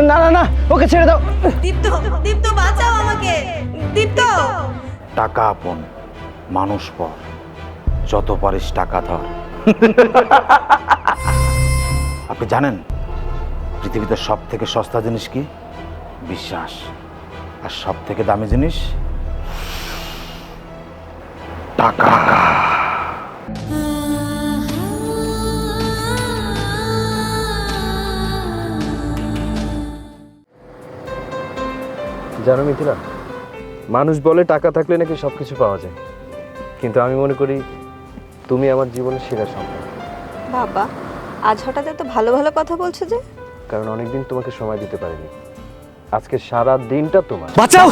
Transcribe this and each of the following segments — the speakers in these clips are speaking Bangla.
না না না, ওকে ছেড়ে দাও। দীপ্ত, দীপ্ত বাঁচাও আমাকে, দীপ্ত। টাকা আপন, মানুষ পর, যত পারিস টাকা ধর। আপনি জানেন পৃথিবীতে সব থেকে সস্তা জিনিস কি? বিশ্বাস। আর সব থেকে দামি জিনিস টাকা। জানো মিথিলা, মানুষ বলে টাকা থাকলে নাকি সব কিছু পাওয়া যায়, কিন্তু আমি মনে করি তুমি আমার জীবনের সেরা সম্পদ। বাবা, আজ হঠাৎ এত ভালো ভালো কথা বলছো যে? কারণ অনেকদিন তোমাকে সময় দিতে পারিনি, আজকে সারা দিনটা তোমার। বাঁচাও।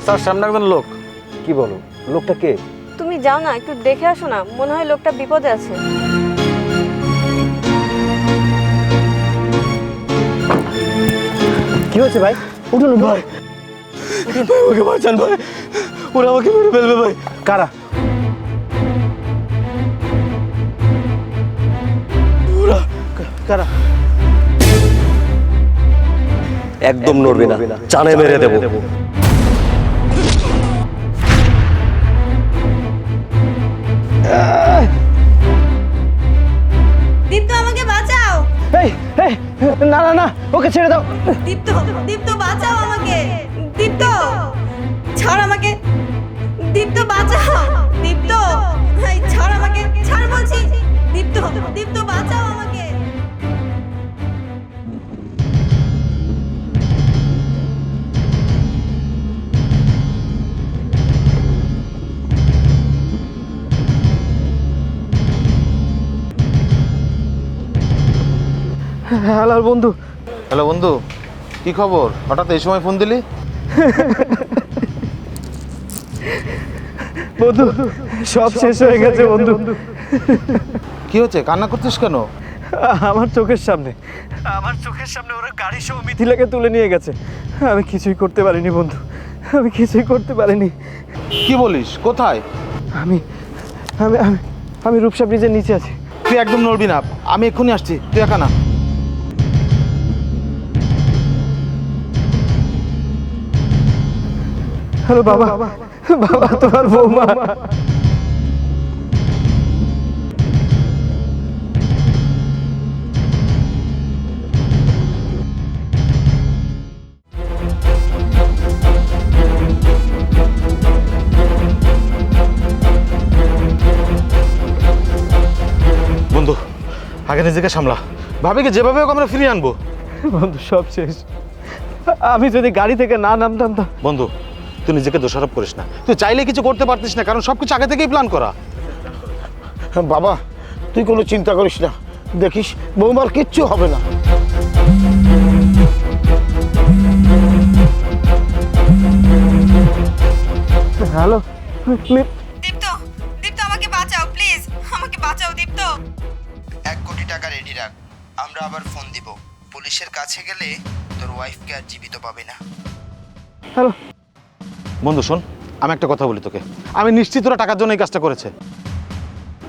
স্যার, সামনে একজন লোক। কি বলো? লোকটা কে? তুমি যাও না, একটু দেখে আসো না, মনে হয় লোকটা বিপদে আছে। কি হয়েছে ভাই? উঠুন উঠুন। ভাই আমাকে বাঁচান ভাই, ওরা আমাকে মেরে ফেলবে ভাই। কারা? ওরা কারা? একদম নড়বি না, চানে মেরে দেবো। দীপ্ত আমাকে বাঁচাও, এই এই, না না না, ওকে ছেড়ে দাও। দীপ্ত, দীপ্ত বাঁচাও আমাকে, দীপ্ত ছাড় আমাকে, দীপ্ত বাঁচাও, দীপ্ত এই ছাড় আমাকে, ছাড় বলছি, দীপ্ত, দীপ্ত বাঁচাও আমাকে। হ্যালো বন্ধু। হ্যালো বন্ধু, কি খবর? হঠাৎ এই সময় ফোন দিলি? বন্ধু, সব শেষ হয়ে গেছে বন্ধু। কি হচ্ছে? কান্না করছিস কেন? আমার চোখের সামনে, ওরা গাড়ি সহ মিথিলাকে তুলে নিয়ে গেছে। আমি কিছুই করতে পারিনি বন্ধু, আমি কিছুই করতে পারিনি। কি বলিস? কোথায়? আমি আমি আমি আমি রূপসা ব্রিজের নিচে আছি। তুই একদম নড়বি না, আমি এক্ষুনি আসছি, তুই একা না। হ্যালো বাবা, বাবা তোমার বৌমা। বন্ধু, আগে নিজেকে সামলা, ভাবিকে যেভাবে হোক আমরা ফিরিয়ে আনবো। বন্ধু সব শেষ। আমি যদি গাড়ি থেকে না নামতাম তো। বন্ধু, তুই নিজেকে দোষারোপ করিস না, তুই চাইলে কিছু করতে পারতিস না, কারণ সবকিছু আগে থেকেই প্ল্যান করা। বাবা তুই কোনো চিন্তা করিস না, দেখিস বৌমার কিচ্ছু হবে না। হ্যালো দীপ্ত, দীপ্ত আমাকে বাঁচাও প্লিজ, আমাকে বাঁচাও দীপ্ত। 1 কোটি টাকা রেডি রাখ, আমরা আবার ফোন দিব। পুলিশের কাছে গেলে তোর ওয়াইফকে আর জীবিত পাবে না। হ্যালো বন্ধু শোন, আমি একটা কথা বলি তোকে, আমি নিশ্চিত ওরা টাকার জন্য এই কাজটা করেছে।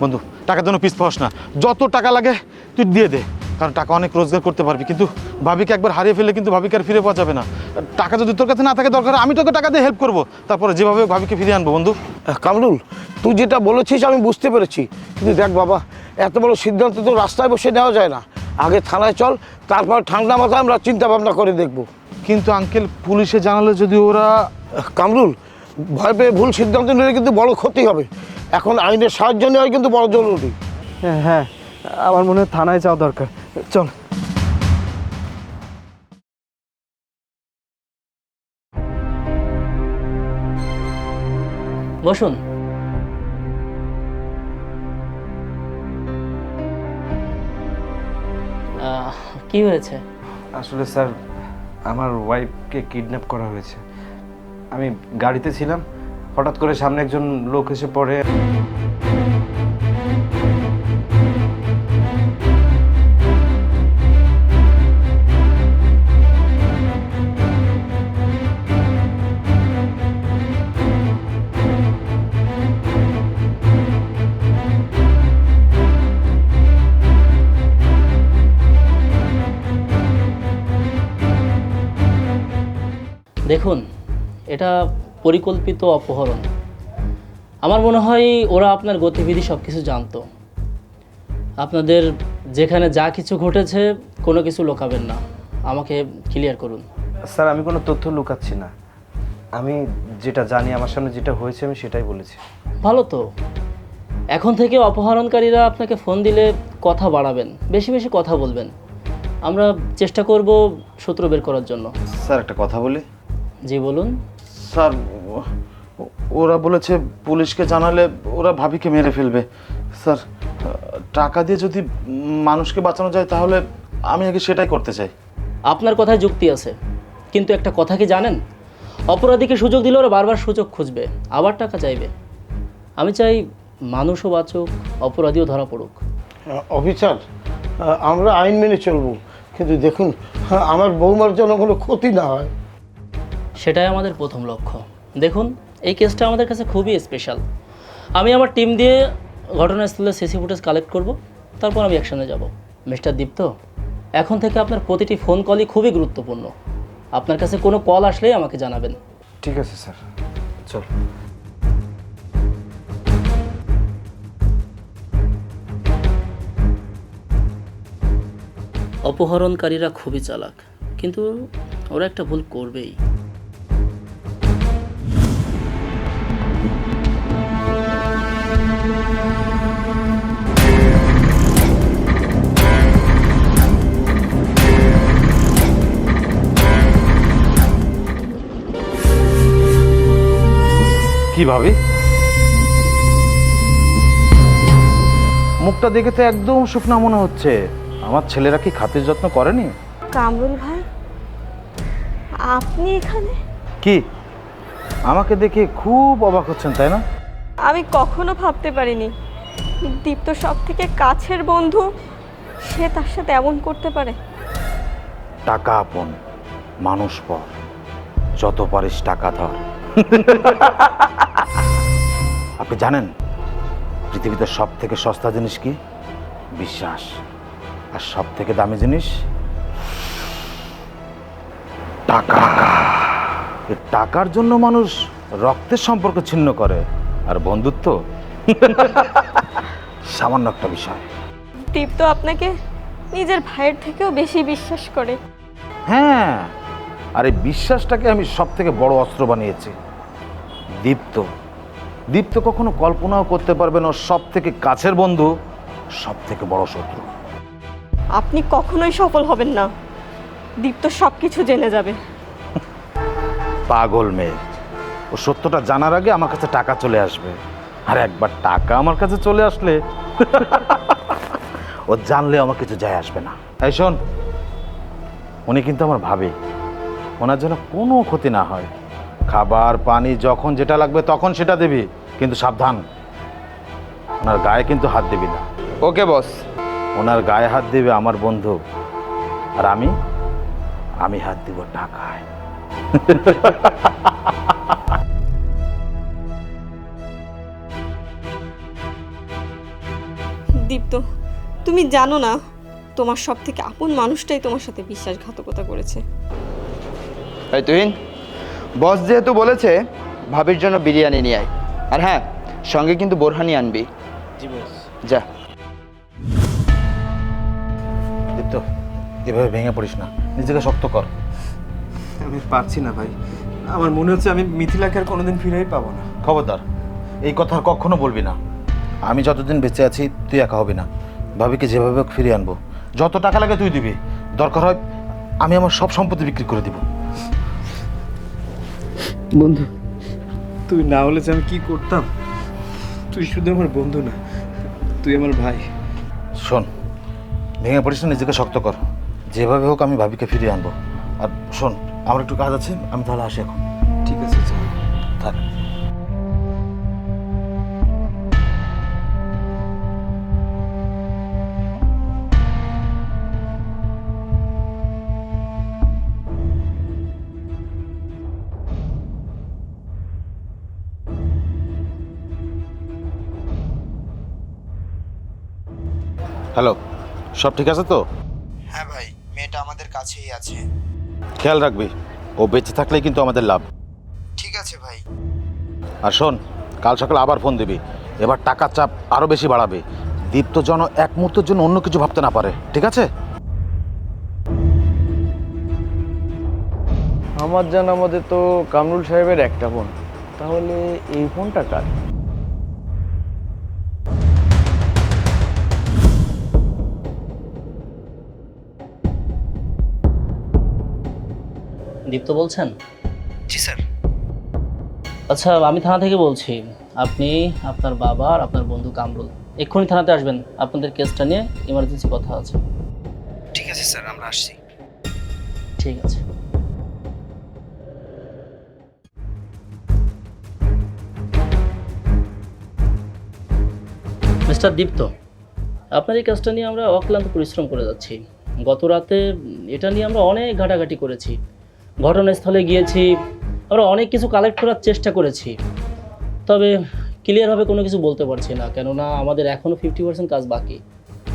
বন্ধু, টাকার জন্য পিছ পাস না, যত টাকা লাগে তুই দিয়ে দে, কারণ টাকা অনেক রোজগার করতে পারবি, কিন্তু ভাবিকে একবার হারিয়ে ফেললে কিন্তু ভাবিকে আর ফিরে পাওয়া যাবে না। টাকা যদি তোর কাছে না থাকে, দরকার আমি তোকে টাকা দিয়ে হেল্প করবো, তারপরে যেভাবে হোক ভাবিকে ফিরিয়ে আনবো। বন্ধু কামরুল, তুই যেটা বলেছিস আমি বুঝতে পেরেছি, কিন্তু দেখ বাবা, এত বড় সিদ্ধান্ত তো রাস্তায় বসে নেওয়া যায় না। আগে থানায় চল, তারপর ঠান্ডা মাথায় আমরা চিন্তা ভাবনা করে দেখব। কিন্তু আঙ্কেল, পুলিশে জানালে যদি ওরা... কামরুল, ভয় পেয়ে ভুল সিদ্ধান্ত নিলে কিন্তু বড় ক্ষতি হবে। এখন আইনের সাহায্য নেওয়া কিন্তু বড় জরুরি। হ্যাঁ, আমার মনে হয় থানায় যাওয়া দরকার। চল। বসুন। কি হয়েছে? আসলে স্যার, আমার ওয়াইফকে কিডন্যাপ করা হয়েছে। আমি গাড়িতে ছিলাম, হঠাৎ করে সামনে একজন লোক এসে পড়ে। দেখুন, এটা পরিকল্পিত অপহরণ। আমার মনে হয় ওরা আপনার গতিবিধি সব কিছু জানতো। আপনাদের যেখানে যা কিছু ঘটেছে কোনো কিছু লুকাবেন না, আমাকে ক্লিয়ার করুন। স্যার, আমি কোনো তথ্য লুকাচ্ছি না। আমি যেটা জানি, আমার সামনে যেটা হয়েছে আমি সেটাই বলেছি। ভালো তো, এখন থেকে অপহরণকারীরা আপনাকে ফোন দিলে কথা বাড়াবেন, বেশি বেশি কথা বলবেন। আমরা চেষ্টা করব সূত্র বের করার জন্য। স্যার একটা কথা বলি। জি বলুন। স্যার ওরা বলেছে পুলিশকে জানালে ওরা ভাবিকে মেরে ফেলবে। স্যার টাকা দিয়ে যদি মানুষকে বাঁচানো যায় তাহলে আমি আগে সেটাই করতে চাই। আপনার কথায় যুক্তি আছে, কিন্তু একটা কথা কি জানেন, অপরাধীকে সুযোগ দিলে ওরা বারবার সুযোগ খুঁজবে, আবার টাকা চাইবে। আমি চাই মানুষও বাঁচুক, অপরাধীও ধরা পড়ুক। অফিসার, আমরা আইন মেনে চলবো, কিন্তু দেখুন আমার বৌমার যেন কোনো ক্ষতি না হয়। সেটাই আমাদের প্রথম লক্ষ্য। দেখুন, এই কেসটা আমাদের কাছে খুবই স্পেশাল। আমি আমার টিম দিয়ে ঘটনাস্থলে সিসি ফুটেজ কালেক্ট করব, তারপর আমি অ্যাকশনে যাব। মিস্টার দীপ্ত, এখন থেকে আপনার প্রতিটি ফোন কলই খুবই গুরুত্বপূর্ণ। আপনার কাছে কোনো কল আসলেই আমাকে জানাবেন। ঠিক আছে স্যার, চল। অপহরণকারীরা খুবই চালাক, কিন্তু ওরা একটা ভুল করবেই। কি ভাবি? মুখটা দেখে তো একদম শুকনা মনে হচ্ছে। আমার ছেলেরা কি খাতির যত্ন করেনি? কামরুল ভাই, আপনি এখানে? কি আমাকে দেখে খুব অবাক হচ্ছেন তাই না? আমি কখনো ভাবতে পারিনি দীপ্ত সব থেকে কাছের বন্ধু, সে তার সাথে এমন করতে পারে। টাকা আপন, মানুষ পর, যত পারিস টাকা ধর। আপনি জানেন পৃথিবীতে সব থেকে সস্তা জিনিস কি? বিশ্বাস। আর সব থেকে দামি জিনিস টাকা। এই টাকার জন্য মানুষ রক্তের সম্পর্ক ছিন্ন করে, আর বন্ধুত্ব সামান্য একটা বিষয়। দীপ্ত আপনাকে নিজের ভাইয়ের থেকেও বেশি বিশ্বাস করে। হ্যাঁ, আর এই বিশ্বাসটাকে আমি সব থেকে বড় অস্ত্র বানিয়েছি। দীপ্ত দীপ্ত কখনো কল্পনাও করতে পারবে না, সব থেকে কাছের বন্ধু সব থেকে বড় শত্রু। আপনি কখনোই সফল হবেন না, দীপ্ত সব কিছু জেনে যাবে। পাগল মেয়ে, ও সত্যটা জানার আগে আমার কাছে টাকা চলে আসবে, আর একবার টাকা আমার কাছে চলে আসলে ও জানলে আমার কিছু যায় আসবে না। এই শোন, উনি কিন্তু আমার ভাবি, ওনার জন্য কোনো ক্ষতি না হয়। খাবার পানি যখন যেটা লাগবে তখন সেটা দিবি, কিন্তু সাবধান, ওনার গায়ে কিন্তু হাত দিবি না। ওকে বস। ওনার গায়ে হাত দিবে আমার বন্ধু, আর আমি হাত দিব টাকায়। দীপ্ত, তুমি জানো না তোমার সব থেকে আপন মানুষটাই তোমার সাথে বিশ্বাসঘাতকতা করেছে। এই তুহিন, বস যেহেতু বলেছে ভাবির জন্য বিরিয়ানি নিয়ে আয়, আর হ্যাঁ সঙ্গে কিন্তু বোরহানি আনবি। জি বস। যা। দীপ্ত, এভাবে ভেঙে পড়িস না, নিজেকে শক্ত কর। আমি পারছি না ভাই, আমার মনে হচ্ছে আমি মিথিলাকে আর কোনোদিন ফিরেই পাবো না। খবরদার, এই কথা আর কখনো বলবি না। আমি যতদিন বেঁচে আছি তুই একা হবি না, ভাবিকে যেভাবে হোক ফিরিয়ে আনবো। যত টাকা লাগে তুই দিবি, দরকার হয় আমি আমার সব সম্পত্তি বিক্রি করে দিব। বন্ধু, তুই না হলে যে আমি কি করতাম? তুই শুধু আমার বন্ধু না, তুই আমার ভাই। শোন, ভেঙে পড়িস না, নিজেকে শক্ত কর। যেভাবে হোক আমি ভাবিকে ফিরিয়ে আনবো। আর শোন, আমার একটু কাজ আছে, আমি তাহলে আসি এখন। ঠিক আছে, চল। থাক। হ্যালো, সব ঠিক আছে তো? হ্যাঁ ভাই, মেয়েটা আমাদের কাছেই আছে। খেয়াল রাখবি, ও বেঁচে থাকলেই কিন্তু আমাদের লাভ। ঠিক আছে ভাই। আর শোন, কাল সকালে আবার ফোন দিবি। এবার টাকার চাপ আরও বেশি বাড়াবে। দীপ্ত যেন এক মুহূর্তের জন্য অন্য কিছু ভাবতে না পারে, ঠিক আছে? আমার জানা মতে তো কামরুল সাহেবের একটা ফোন, তাহলে এই ফোনটা কার? দীপ্ত বলছেন? জি স্যার। আচ্ছা, আমি থানা থেকে বলছি। আপনি, আপনার বাবা আর আপনার বন্ধু কামরুল এক্ষুনি থানাতে আসবেন। আপনাদের কেসটা নিয়ে ইমার্জেন্সি কথা আছে। ঠিক আছে স্যার, আমরা আসছি। ঠিক আছে। মিস্টার দীপ্ত, আপনার এই কাজটা নিয়ে আমরা অক্লান্ত পরিশ্রম করে যাচ্ছি। গত রাতে এটা নিয়ে আমরা অনেক ঘাটাঘাটি করেছি, ঘটনাস্থলে গিয়েছি, আমরা অনেক কিছু কালেক্ট করার চেষ্টা করেছি। তবে ক্লিয়ারভাবে কোনো কিছু বলতে পারছি না, কেননা আমাদের এখনও 50% কাজ বাকি।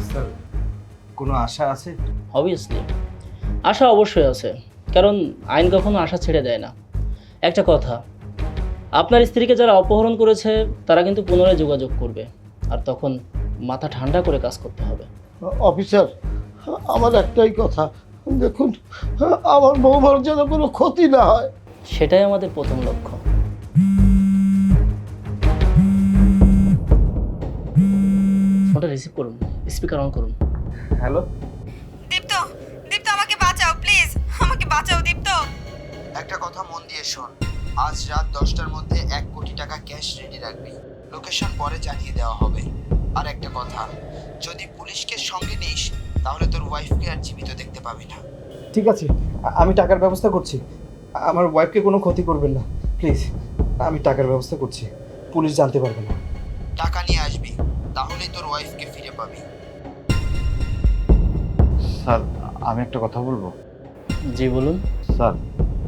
স্যার, কোনো আশা আছে? অবভিয়াসলি আশা অবশ্যই আছে, কারণ আইন কখনো আশা ছেড়ে দেয় না। একটা কথা, আপনার স্ত্রীকে যারা অপহরণ করেছে তারা কিন্তু পুনরায় যোগাযোগ করবে, আর তখন মাথা ঠান্ডা করে কাজ করতে হবে। অফিসার, আমার একটাই কথা, দেখুন আমার বৌমার যেন কোনো ক্ষতি না হয়। সেটাই আমাদের প্রথম লক্ষ্য। ফোনটা রিসিভ করুন, স্পিকার অন করুন। হ্যালো? দীপ্ত, দীপ্ত আমাকে বাঁচাও প্লিজ, আমাকে বাঁচাও দীপ্ত। একটা কথা মন দিয়ে শোন, আজ রাত 10টার মধ্যে 1 কোটি টাকা ক্যাশ রেডি রাখবি। লোকেশন পরে জানিয়ে দেওয়া হবে। আর একটা কথা, যদি পুলিশকে সঙ্গে নিস তাহলে তোর ওয়াইফকে আর জীবিত দেখতে পাবি না। ঠিক আছে, আমি টাকার ব্যবস্থা করছি। আমার ওয়াইফকে কোনো ক্ষতি করবেন না প্লিজ। আমি টাকার ব্যবস্থা করছি, পুলিশ জানতে পারবে না। টাকা নিয়ে আসবি, তাহলেই তোর ওয়াইফকে ফিরে পাবি। স্যার, আমি একটা কথা বলবো? জি বলুন। স্যার,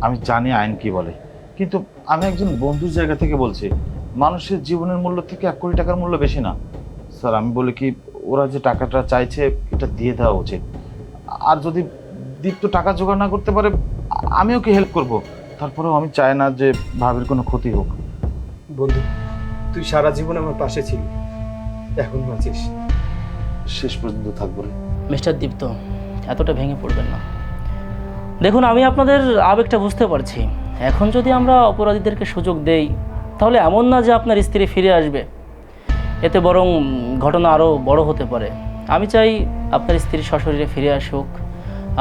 আমি জানি আইন কি বলে, কিন্তু আমি একজন বন্ধুর জায়গা থেকে বলছি। মানুষের জীবনের মূল্য থেকে 1 কোটি টাকার মূল্য বেশি না। স্যার, আমি বলি কি, ওরা যে টাকাটা চাইছে এটা দিয়ে দেওয়া উচিত। আর যদি দীপ্ত টাকা জোগাড় না করতে পারে, আমিও কি হেল্প করব। তারপরেও আমি চাই না যে ভাবির কোনো ক্ষতি হোক। বন্ধু, তুই সারা জীবন আমার পাশে ছিলি, এখন বাঁচিস। শেষ পর্যন্ত থাকবো রে। মিস্টার দীপ্ত, এতটা ভেঙে পড়বেন না। দেখুন, আমি আপনাদের আবেগটা বুঝতে পারছি। এখন যদি আমরা অপরাধীদেরকে সুযোগ দেই, তাহলে এমন না যে আপনার স্ত্রী ফিরে আসবে, এতে বরং ঘটনা আরও বড় হতে পারে। আমি চাই আপনার স্ত্রী সশরীরে ফিরে আসুক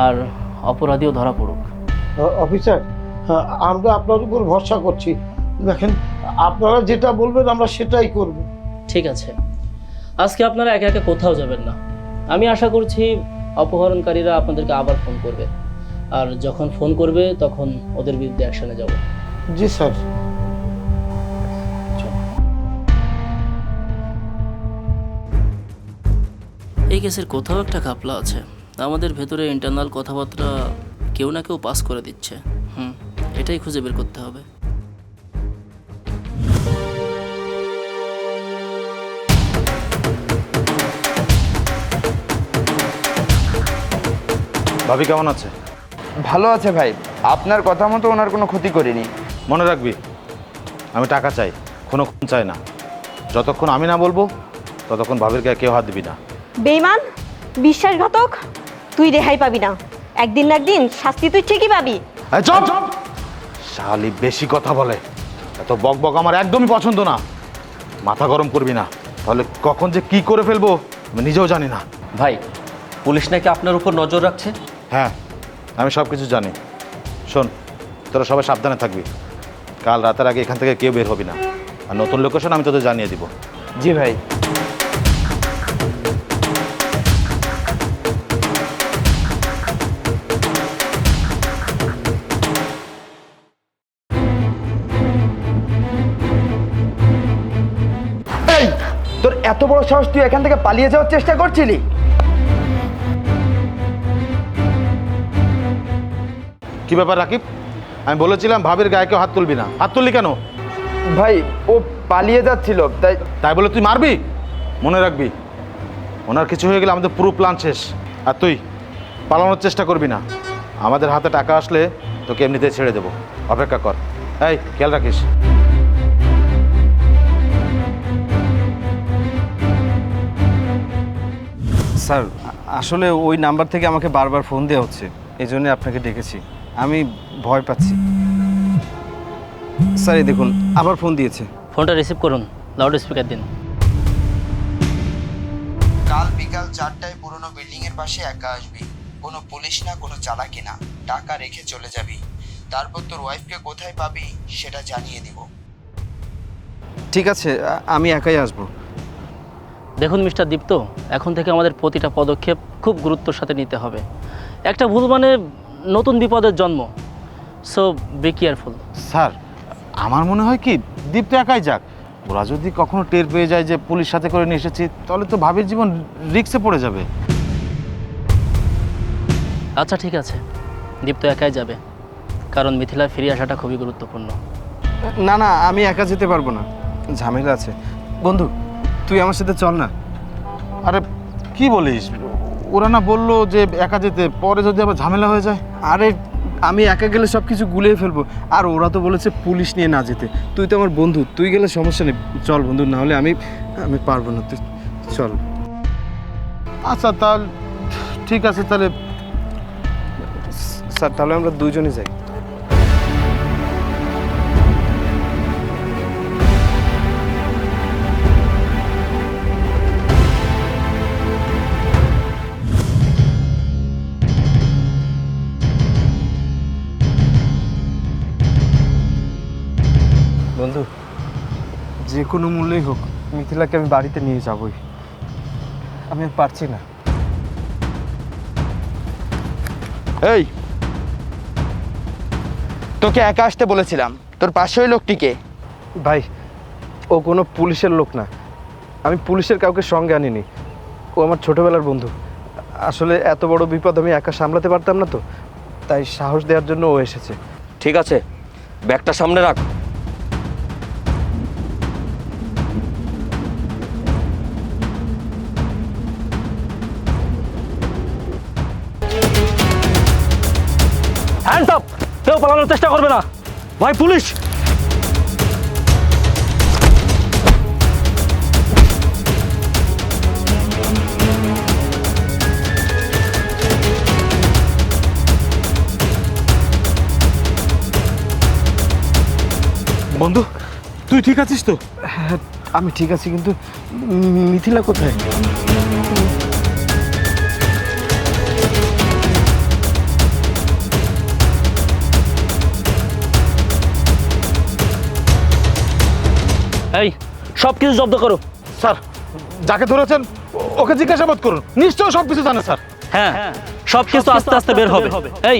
আর অপরাধীও ধরা পড়ুক। অফিসার, আমরা আপনার উপর ভরসা করছি। দেখেন, আপনারা যেটা বলবেন আমরা সেটাই করব। ঠিক আছে, আজকে আপনারা একা একা কোথাও যাবেন না। আমি আশা করছি অপহরণকারীরা আপনাদেরকে আবার ফোন করবে, আর যখন ফোন করবে তখন ওদের বিরুদ্ধে অ্যাকশনে যাব। জি স্যার। এই কেসের কোথাও একটা ঘাপলা আছে। আমাদের ভেতরে ইন্টারনাল কথাবার্তা কেউ না কেউ পাস করে দিচ্ছে। এটাই খুঁজে বের করতে হবে। ভাবি কেমন আছে? ভালো আছে ভাই, আপনার কথা মতো ওনার কোনো ক্ষতি করিনি। মনে রাখবি, আমি টাকা চাই, কোনো খুন চাই না। যতক্ষণ আমি না বলবো ততক্ষণ ভাবির গায়ে কেউ হাত দিবি না। বেঈমান, বিশ্বাসঘাতক, তুই রেহাই পাবি না। একদিন না একদিন শাস্তি তুই ঠিকই পাবি। এই চুপ! শালি বেশি কথা বলে, এত বক বক আমার একদমই পছন্দ না। মাথা গরম করবি না, তাহলে কখন যে কি করে ফেলবো আমি নিজেও জানি না। ভাই, পুলিশ নাকি আপনার উপর নজর রাখছে? হ্যাঁ, আমি সব কিছু জানি। শোন, তোরা সবাই সাবধানে থাকবি। কাল রাতের আগে এখান থেকে কেউ বের হবি না। আর নতুন লোকেশন আমি তোদের জানিয়ে দিব। জি ভাই। এই, তোর এত বড় সাহস, তুই এখান থেকে পালিয়ে যাওয়ার চেষ্টা করছিলি? কি ব্যাপার রাকিব? আমি বলেছিলাম ভাবির গায়ে কেউ হাত তুলবি না, হাত তুললি কেন? ভাই, ও পালিয়ে যাচ্ছিল তাই। তাই বলে তুই মারবি? মনে রাখবি, ওনার কিছু হয়ে গেলে আমাদের পুরো প্ল্যান শেষ। আর তুই পালানোর চেষ্টা করবি না। আমাদের হাতে টাকা আসলে তোকে এমনিতে ছেড়ে দেবো, অপেক্ষা কর। এই খেয়াল রাখিস। স্যার আসলে ওই নাম্বার থেকে আমাকে বারবার ফোন দেওয়া হচ্ছে, এই জন্য আপনাকে ডেকেছি। আমি ভয় পাচ্ছি স্যার। এই দেখুন আবার ফোন দিয়েছে। ফোনটা রিসিভ করুন, লাউড স্পিকার দিন। কাল বিকাল 4টায় পুরনো বিল্ডিং এর পাশে একা আসবি। কোনো পুলিশ না, কোনো চালাকি না, টাকা রেখে চলে যাবি। তারপর তোর ওয়াইফকে কোথায় পাবি সেটা জানিয়ে দিব। ঠিক আছে, আমি একাই আসবো। দেখুন মিস্টার দীপ্ত, এখন থেকে আমাদের প্রতিটা পদক্ষেপ খুব গুরুত্বের সাথে নিতে হবে। একটা ভুল মানে নতুন বিপদের জন্ম। So be careful. স্যার, আমার মনে হয় কি দীপ্ত একাই যাক। ওরা যদি কখনো টের পেয়ে যায় যে পুলিশ সাথে করে নিয়ে এসেছি, তাহলে তো ভাবির জীবন রিস্কে পড়ে যাবে। আচ্ছা ঠিক আছে, দীপ্ত একাই যাবে, কারণ মিথিলায় ফিরে আসাটা খুবই গুরুত্বপূর্ণ। না না, আমি একা যেতে পারবো না, ঝামেলা আছে। বন্ধু তুই আমার সাথে চল না। আরে কি বলিস, ওরা না বললো যে একা যেতে, পরে যদি আবার ঝামেলা হয়ে যায়। আরে আমি একা গেলে সব কিছু গুলিয়ে ফেলবো, আর ওরা তো বলেছে পুলিশ নিয়ে না যেতে। তুই তো আমার বন্ধু, তুই গেলে সমস্যা নেই। চল বন্ধু, না হলে আমি পারবো না। তুই চল। আচ্ছা তাহলে ঠিক আছে, তাহলে স্যার তাহলে আমরা দুজনে যাই। বন্ধু, যে কোনো মূল্যেই হোক মিথিলাকে আমি বাড়িতে নিয়ে যাবই। আমি আর পারছি না। এই, তোকে একা আসতে বলেছিলাম, তোর পাশে ওই লোকটিকে। ভাই, ও কোনো পুলিশের লোক না। আমি পুলিশের কাউকে সঙ্গে আনিনি। ও আমার ছোটবেলার বন্ধু। আসলে এত বড় বিপদ আমি একা সামলাতে পারতাম না, তো তাই সাহস দেওয়ার জন্য ও এসেছে। ঠিক আছে, ব্যাগটা সামনে রাখ। Hands up! কেউ পালানোর চেষ্টা করবে না। ভাই পুলিশ! বন্ধু, তুই ঠিক আছিস তো? হ্যাঁ আমি ঠিক আছি, কিন্তু মিথিলা কোথায়? এই সব কিছু জব্দ করো। স্যার, যাকে ধরেছেন ওকে জিজ্ঞাসাবাদ করুন, নিশ্চয়ই সব কিছু জানে স্যার। হ্যাঁ, সব কিছু আস্তে আস্তে বের হবে। এই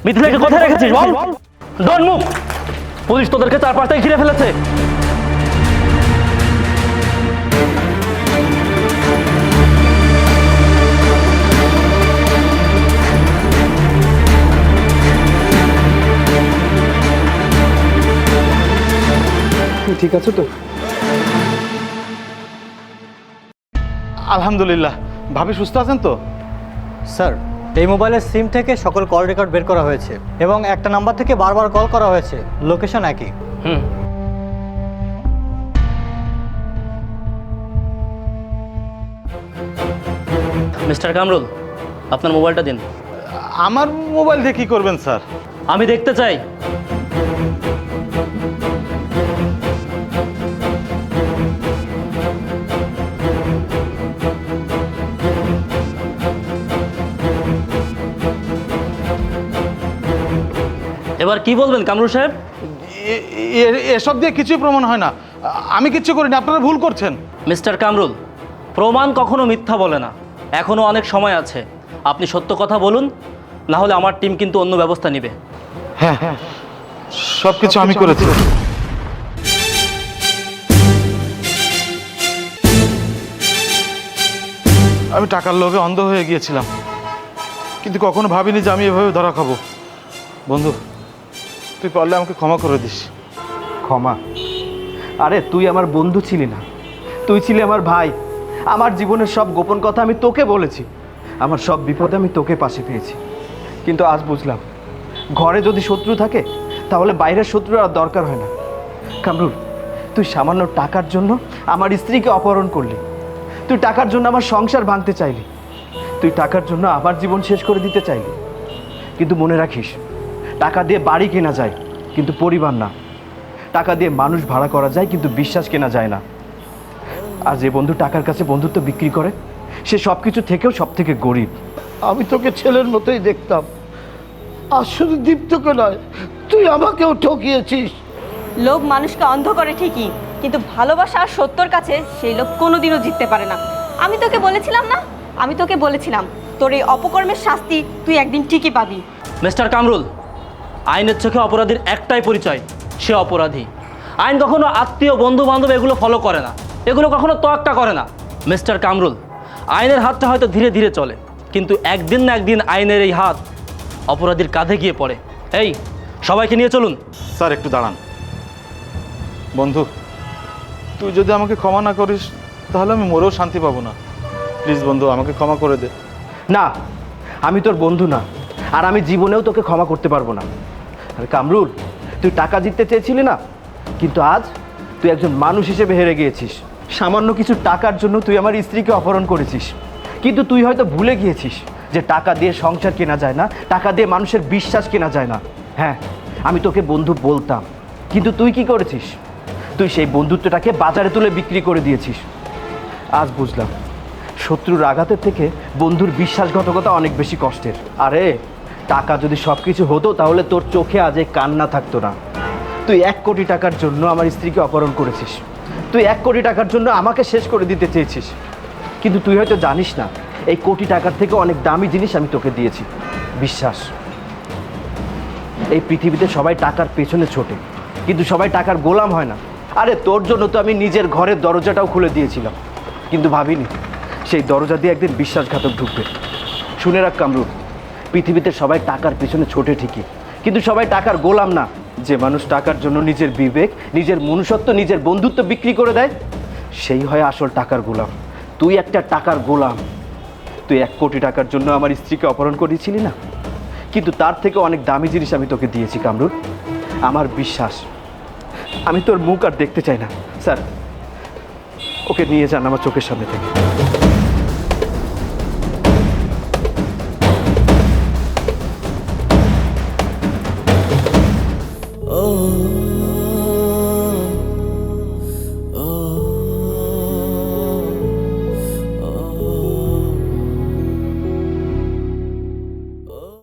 মিথিলাকে কোথায় রেখেছিস বল? Don't move! পুলিশ তোদেরকে চারপাশ থেকে ঘিরে ফেলেছে। ঠিক আছে তো? আলহামদুলিল্লাহ। ভাবি সুস্থ আছেন তো? স্যার, এই মোবাইলের সিম থেকে সকল কল রেকর্ড বের করা হয়েছে এবং একটা নাম্বার থেকে বারবার কল করা হয়েছে, লোকেশন একই। মিস্টার কামরুল, আপনার মোবাইলটা দিন। আমার মোবাইল দিয়ে কি করবেন স্যার? আমি দেখতে চাই। এবার কি বলবেন কামরুল সাহেব? এসব দিয়ে কিছুই প্রমাণ হয় না। আমি কিচ্ছু করিনি, আপনারা ভুল করছেন। মিস্টার কামরুল, প্রমাণ কখনো মিথ্যা বলে না। এখনও অনেক সময় আছে, আপনি সত্য কথা বলুন, না হলে আমার টিম কিন্তু অন্য ব্যবস্থা নেবে। হ্যাঁ, সব কিছু আমি করেছি। আমি টাকার লোভে অন্ধ হয়ে গিয়েছিলাম, কিন্তু কখনো ভাবিনি যে আমি এভাবে ধরা খাবো। বন্ধু, তুই পারলে আমাকে ক্ষমা করে দিস। ক্ষমা? আরে তুই আমার বন্ধু ছিলি না, তুই ছিলি আমার ভাই। আমার জীবনের সব গোপন কথা আমি তোকে বলেছি, আমার সব বিপদে আমি তোকে পাশে পেয়েছি। কিন্তু আজ বুঝলাম ঘরে যদি শত্রু থাকে তাহলে বাইরের শত্রু আর দরকার হয় না। কামরুল, তুই সামান্য টাকার জন্য আমার স্ত্রীকে অপহরণ করলি, তুই টাকার জন্য আমার সংসার ভাঙতে চাইলি, তুই টাকার জন্য আমার জীবন শেষ করে দিতে চাইলি। কিন্তু মনে রাখিস, টাকা দিয়ে বাড়ি কেনা যায় কিন্তু পরিবার না, টাকা দিয়ে মানুষ ভাড়া করা যায় কিন্তু বিশ্বাস কেনা যায় না। আর যে বন্ধু টাকার কাছে বন্ধুত্ব বিক্রি করে সে সব কিছু থেকেও সব থেকে গরিব। আমি তোকে ছেলের মতোই দেখতাম, আর শুধু দীপ্তকে নয়, তুই আমাকেও ঠকিয়েছিস। লোভ মানুষকে অন্ধ করে ঠিকই, কিন্তু ভালোবাসা আর সত্যর কাছে সেই লোভ কোনোদিনও জিততে পারে না। আমি তোকে বলেছিলাম না, আমি তোকে বলেছিলাম তোর এই অপকর্মের শাস্তি তুই একদিন ঠিকই পাবি। মিস্টার কামরুল, আইনের চোখে অপরাধীর একটাই পরিচয়, সে অপরাধী। আইন কখনো আত্মীয় বন্ধু বান্ধব এগুলো ফলো করে না, এগুলো কখনো তোয়াক্কা করে না। মিস্টার কামরুল, আইনের হাতটা হয়তো ধীরে ধীরে চলে, কিন্তু একদিন না একদিন আইনের এই হাত অপরাধীর কাঁধে গিয়ে পড়ে। এই, সবাইকে নিয়ে চলুন। স্যার একটু দাঁড়ান। বন্ধু, তুই যদি আমাকে ক্ষমা না করিস তাহলে আমি মরেও শান্তি পাবো না। প্লিজ বন্ধু, আমাকে ক্ষমা করে দে। না, আমি তোর বন্ধু না, আর আমি জীবনেও তোকে ক্ষমা করতে পারবো না। আর কামরুল, তুই টাকা জিততে চেয়েছিলি না, কিন্তু আজ তুই একজন মানুষ হিসেবে হেরে গিয়েছিস। সামান্য কিছু টাকার জন্য তুই আমার স্ত্রীকে অপহরণ করেছিস, কিন্তু তুই হয়তো ভুলে গিয়েছিস যে টাকা দিয়ে সংসার কেনা যায় না, টাকা দিয়ে মানুষের বিশ্বাস কেনা যায় না। হ্যাঁ, আমি তোকে বন্ধু বলতাম, কিন্তু তুই কি করেছিস? তুই সেই বন্ধুত্বটাকে বাজারে তুলে বিক্রি করে দিয়েছিস। আজ বুঝলাম, শত্রুর আঘাতের থেকে বন্ধুর বিশ্বাসঘাতকতা অনেক বেশি কষ্টের। আরে, টাকা যদি সব কিছু হতো তাহলে তোর চোখে আজ এই কান্না থাকতো না। তুই 1 কোটি টাকার জন্য আমার স্ত্রীকে অপহরণ করেছিস, তুই 1 কোটি টাকার জন্য আমাকে শেষ করে দিতে চেয়েছিস, কিন্তু তুই হয়তো জানিস না এই কোটি টাকার থেকে অনেক দামি জিনিস আমি তোকে দিয়েছি, বিশ্বাস। এই পৃথিবীতে সবাই টাকার পেছনে ছোটে, কিন্তু সবাই টাকার গোলাম হয় না। আরে, তোর জন্য তো আমি নিজের ঘরের দরজাটাও খুলে দিয়েছিলাম, কিন্তু ভাবিনি সেই দরজা দিয়ে একদিন বিশ্বাসঘাতক ঢুকবে। শুনে রাখ কামরুল, পৃথিবীতে সবাই টাকার পেছনে ছোটে ঠিকই, কিন্তু সবাই টাকার গোলাম না। যে মানুষ টাকার জন্য নিজের বিবেক, নিজের মনুষ্যত্ব, নিজের বন্ধুত্ব বিক্রি করে দেয়, সেই হয় আসল টাকার গোলাম। তুই একটা টাকার গোলাম। তুই 1 কোটি টাকার জন্য আমার স্ত্রীকে অপহরণ করেছিলি না, কিন্তু তার থেকে অনেক দামি জিনিস আমি তোকে দিয়েছি কামরুল। আমার বিশ্বাস, আমি তোর মুখ আর দেখতে চাই না। স্যার, ওকে নিয়ে যান আমার চোখের সামনে থেকে।